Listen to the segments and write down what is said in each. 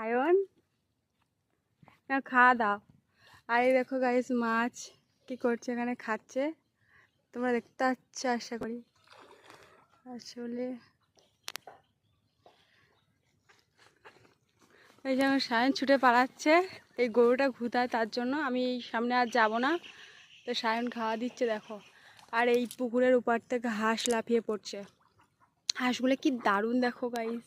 সায়ন না খাওয়া দাও। আর এই দেখো গাইস মাছ কি করছে এখানে খাচ্ছে, তোমরা দেখতে পাচ্ছ আশা করি। আসলে এই যে সায়ন ছুটে পালাচ্ছে, এই গরুটা ঘুতায় তার জন্য আমি এই সামনে আর যাব না। তো সায়ন খাওয়া দিচ্ছে দেখো। আর এই পুকুরের উপর থেকে হাঁস লাফিয়ে পড়ছে, হাঁসগুলো কি দারুণ দেখো গাইস।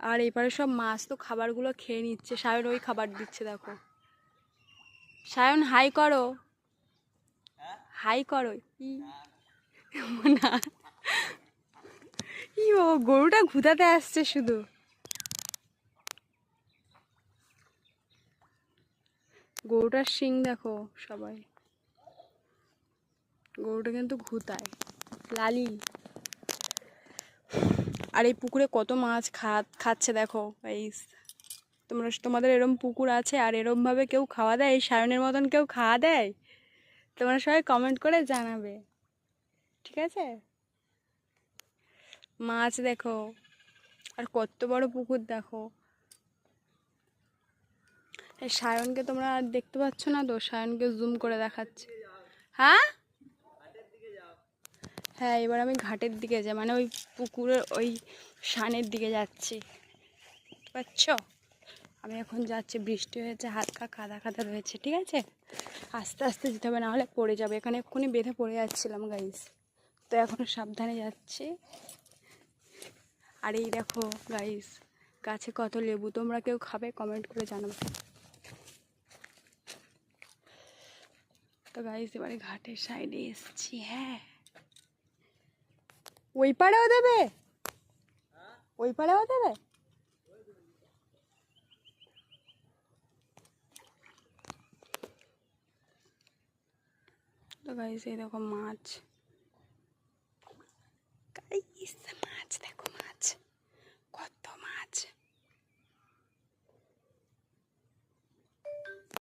আর এবারে সব মাছ তো খাবারগুলো খেয়ে নিচ্ছে, সায়ন ওই খাবার দিচ্ছে দেখো। সায়ন হাই করো, হাই করো। না ই ও গরুটা ঘুতাতে আসছে শুধু। গরুটার শিং দেখো সবাই, গরুটা কিন্তু ঘুতায় লালি। আর এই পুকুরে কত মাছ খাচ্ছে দেখো গাইস। তোমাদের এরম পুকুর আছে আর এরম ভাবে কেউ খাওয়া দেয়, এই সায়নের মতন কেউ খাওয়া দেয়? তোমরা সবাই কমেন্ট করে জানাবে, ঠিক আছে? মাছ দেখো আর কত বড় পুকুর দেখো। এই সায়নকে তোমরা দেখতে পাচ্ছ না তো, সায়নকে জুম করে দেখাচ্ছে। হ্যাঁ হ্যাঁ, এবার আমি ঘাটের দিকে যাই, মানে ওই পুকুরের ওই শানের দিকে যাচ্ছি, বুঝতে পারছো? আমি এখন যাচ্ছি, বৃষ্টি হয়েছে, হালকা কাদা কাদা রয়েছে, ঠিক আছে? আস্তে আস্তে যেতে হবে, নাহলে পড়ে যাবে। এখানে এক্ষুনি বেঁধে পড়ে যাচ্ছিলাম গাইস, তো এখন সাবধানে যাচ্ছি। আর এই দেখো গাইস গাছে কত লেবু, তোমরা কেউ খাবে কমেন্ট করে জানাবে। তো গাইস এবারে ঘাটের সাইডে এসছি। হ্যাঁ, ওই পাড়েও দেবে, ওই পাড়েও দেবে। তো গাইস এই দেখো মাছ।